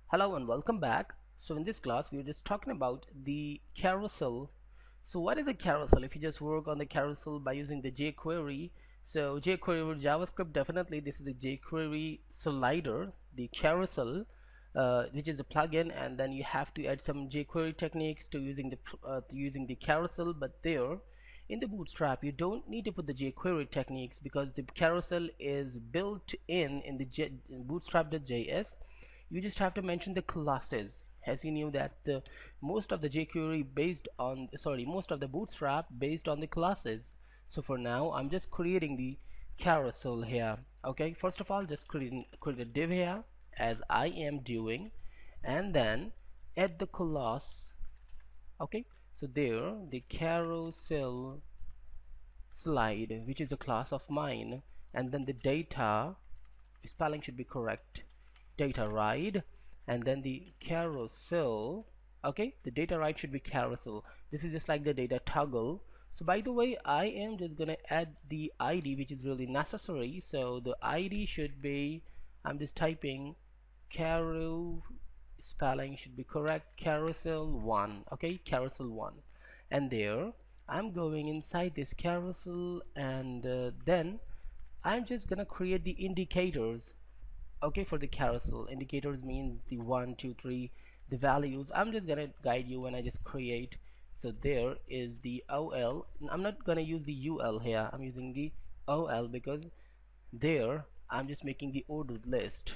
Hello and welcome back. So in this class we are just talking about the carousel. So what is a carousel? If you just work on the carousel by using the jQuery, so jQuery with JavaScript, definitely this is a jQuery slider, the carousel, which is a plugin, and then you have to add some jQuery techniques to using the carousel. But there in the Bootstrap you don't need to put the jQuery techniques because the carousel is built in the Bootstrap.js. You just have to mention the classes, as you knew that most of the jQuery most of the Bootstrap based on the classes. So for now I'm just creating the carousel here. Okay, first of all just create a div here as I am doing, and then add the class. Okay, so there the carousel slide, which is a class of mine, and then the data spelling should be correct, data ride, and then the carousel. Okay, the data ride should be carousel. This is just like the data toggle. So by the way, I am just gonna add the ID, which is really necessary. So the ID should be, I'm just typing caro, spelling should be correct, carousel 1. Okay, carousel 1, and there I'm going inside this carousel, and then I'm just gonna create the indicators. Okay, for the carousel, indicators means the 1 2 3, the values. I'm just gonna guide you when I just create. So there is the OL. I'm not gonna use the UL here, I'm using the OL because there I'm just making the ordered list,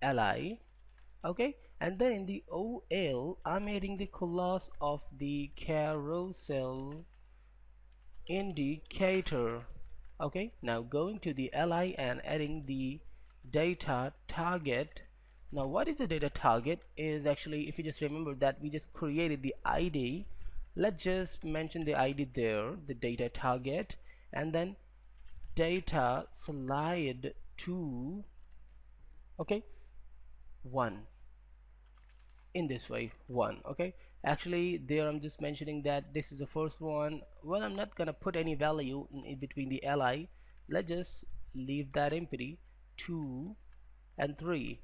LI. Okay, and then in the OL I'm adding the class of the carousel indicator. Okay, now going to the li and adding the data target. Now what is the data target is actually, if you just remember that we just created the ID, let's just mention the ID there, the data target, and then data slide to, okay, 1, in this way, 1. Okay, actually there I'm just mentioning that this is the first one. Well, I'm not gonna put any value in between the li. Let's just leave that empty. 2 and 3,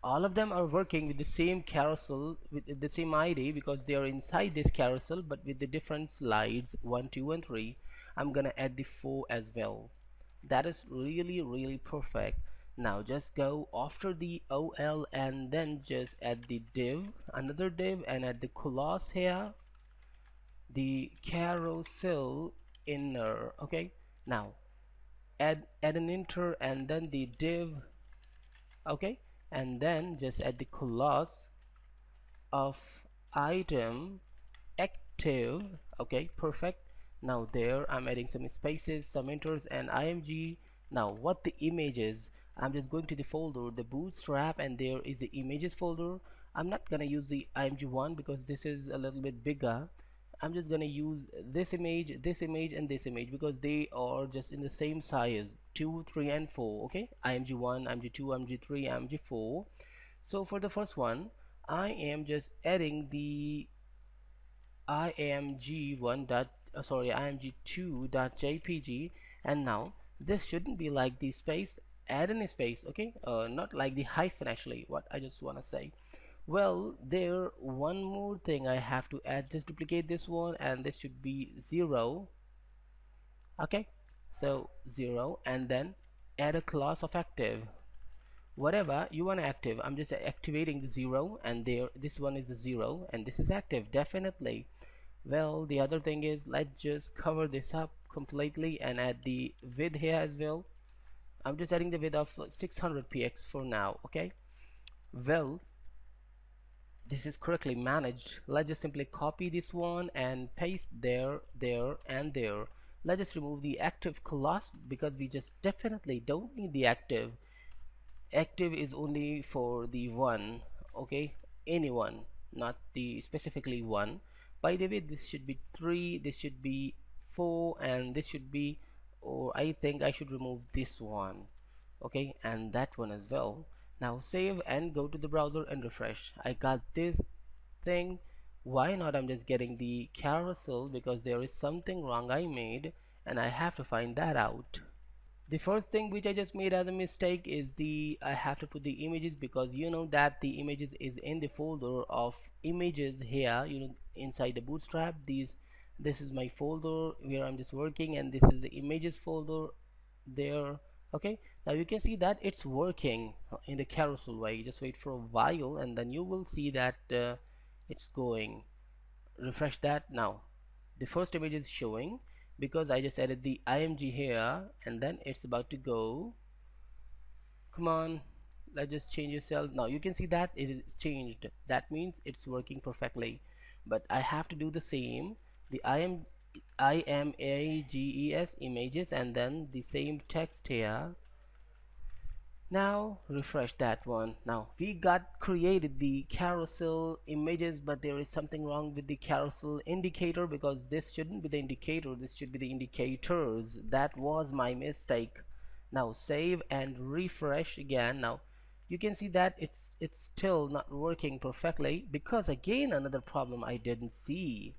all of them are working with the same carousel with the same ID because they are inside this carousel but with the different slides, 1 2 and 3. I'm gonna add the 4 as well. That is really perfect. Now just go after the OL and then just add the div, another div, and add the class here, the carousel inner. Okay, now add an inter and then the div. Okay, and then just add the class of item active. Okay, perfect. Now there I'm adding some spaces, some inters, and img. Now what the image is, I'm just going to the folder, the Bootstrap, and there is the images folder. I'm not gonna use the img one because this is a little bit bigger. I'm just gonna use this image, and this image because they are just in the same size, 2 3 and 4. Okay, img1, img2, img3, img4. So for the first one I am just adding the img1 dot sorry, img2 dot jpg, and now this shouldn't be like the space, add in a space. Okay, not like the hyphen actually, what I just want to say. Well, there one more thing I have to add, just duplicate this one and this should be 0. Okay, so 0, and then add a class of active, whatever you want to active. I'm just activating the 0, and there this one is the 0 and this is active definitely. Well, the other thing is, let's just cover this up completely and add the width here as well. I'm just adding the width of 600 px for now. Okay, well, this is correctly managed. Let's just simply copy this one and paste there, there, and there. Let's just remove the active class because we just definitely don't need the active. Active is only for the one. Okay, anyone, not the specifically one. By the way, this should be 3, this should be 4, and this should be, or I think I should remove this one. Okay, and that one as well. Now save and go to the browser and refresh. I got this thing. Why not? I'm just getting the carousel because there is something wrong I made and I have to find that out. The first thing which I just made as a mistake is the I have to put the images, because you know that the images is in the folder of images here, you know, inside the bootstrap. This is my folder where I'm just working, and this is the images folder there. Okay, now you can see that it's working in the carousel way. Just wait for a while and then you will see that it's going. Refresh that. Now the first image is showing because I just added the img here, and then it's about to go. Come on, let's just change yourself. Now you can see that it is changed. That means it's working perfectly, but I have to do the same. The images images, and then the same text here. Now refresh that one. Now we got created the carousel images, but there is something wrong with the carousel indicator, because this shouldn't be the indicator, this should be the indicators. That was my mistake. Now save and refresh again. Now you can see that it's still not working perfectly, because again another problem I didn't see.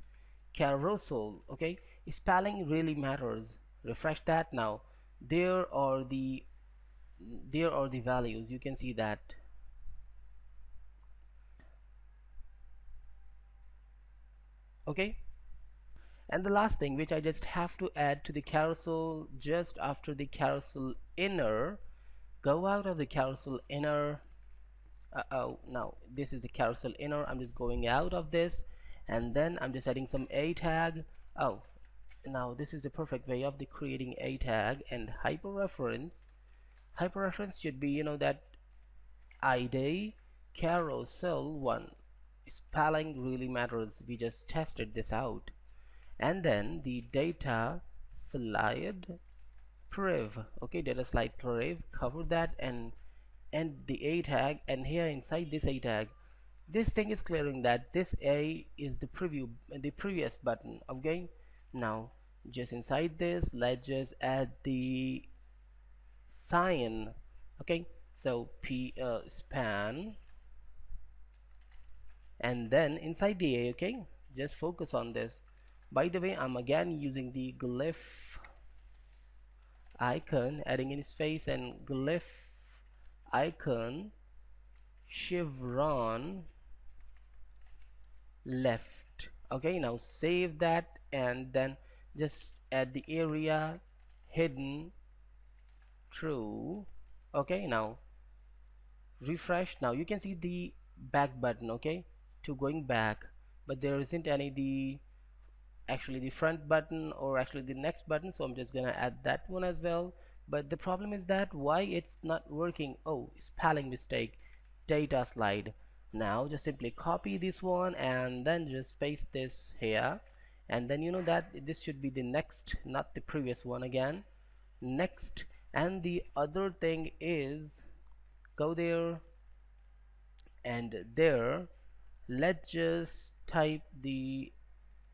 Carousel, okay, spelling really matters. Refresh that. Now there are the values, you can see that. Okay, and the last thing which I just have to add to the carousel, just after the carousel inner, go out of the carousel inner. Oh, now this is the carousel inner. I'm just going out of this, and then I'm just adding some a tag. Oh, now this is the perfect way of the creating a tag. And hyperreference should be, you know, that id carousel1. Spelling really matters. We just tested this out. And then the data slide priv. Okay, data slide priv, cover that, and the a tag, and here inside this a tag, this thing is clearing that this a is the preview, the previous button. Okay, now just inside this, let's just add the sign. Okay, so span, and then inside the a. Okay, just focus on this. By the way, I'm again using the glyph icon, adding in space, and glyph icon chevron left. Okay, now save that, and then just add the area hidden true. Okay, now refresh. Now you can see the back button, okay, to going back, but there isn't any the front button, or actually the next button, so I'm just gonna add that one as well. But the problem is that why it's not working. Oh, spelling mistake, data slide. Now just simply copy this one and then just paste this here, and then you know that this should be the next, not the previous one. Again, next. And the other thing is, go there, and there let's just type the,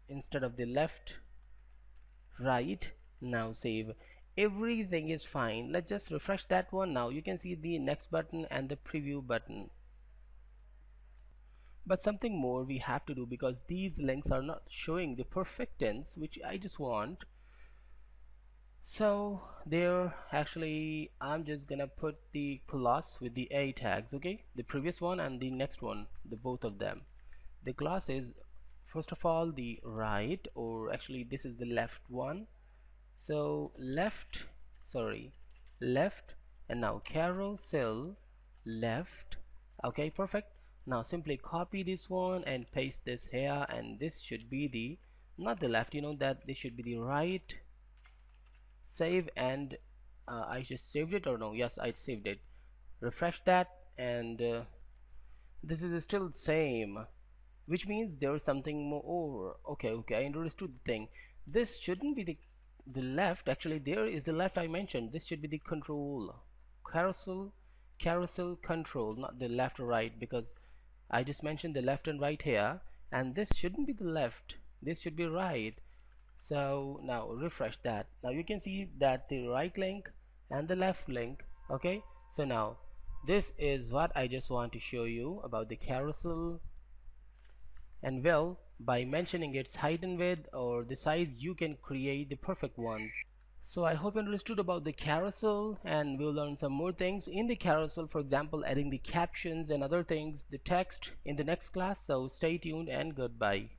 instead of the left, right. Now save. Everything is fine. Let's just refresh that one. Now you can see the next button and the preview button. But something more we have to do, because these links are not showing the perfect tense which I just want. So there, actually I'm just gonna put the class with the a tags. Okay, the previous one and the next one, the both of them. The class is, first of all, the right, or actually this is the left one. So left, sorry, left, and now carousel left. Okay, perfect. Now simply copy this one and paste this here, and this should be the, not the left, you know that this should be the right. Save, and I just saved it, or no, yes, I saved it. Refresh that, and this is still the same, which means there is something more. Okay, I understood the thing. This shouldn't be the left. Actually, there is the left I mentioned. This should be the control, carousel control, not the left or right, because I just mentioned the left and right here, and this shouldn't be the left, this should be right. So now refresh that. Now you can see that the right link and the left link. Okay, so now this is what I just want to show you about the carousel. And well, by mentioning its height and width or the size, you can create the perfect ones. So I hope you understood about the carousel, and we'll learn some more things in the carousel, for example adding the captions and other things, the text, in the next class. So stay tuned and goodbye.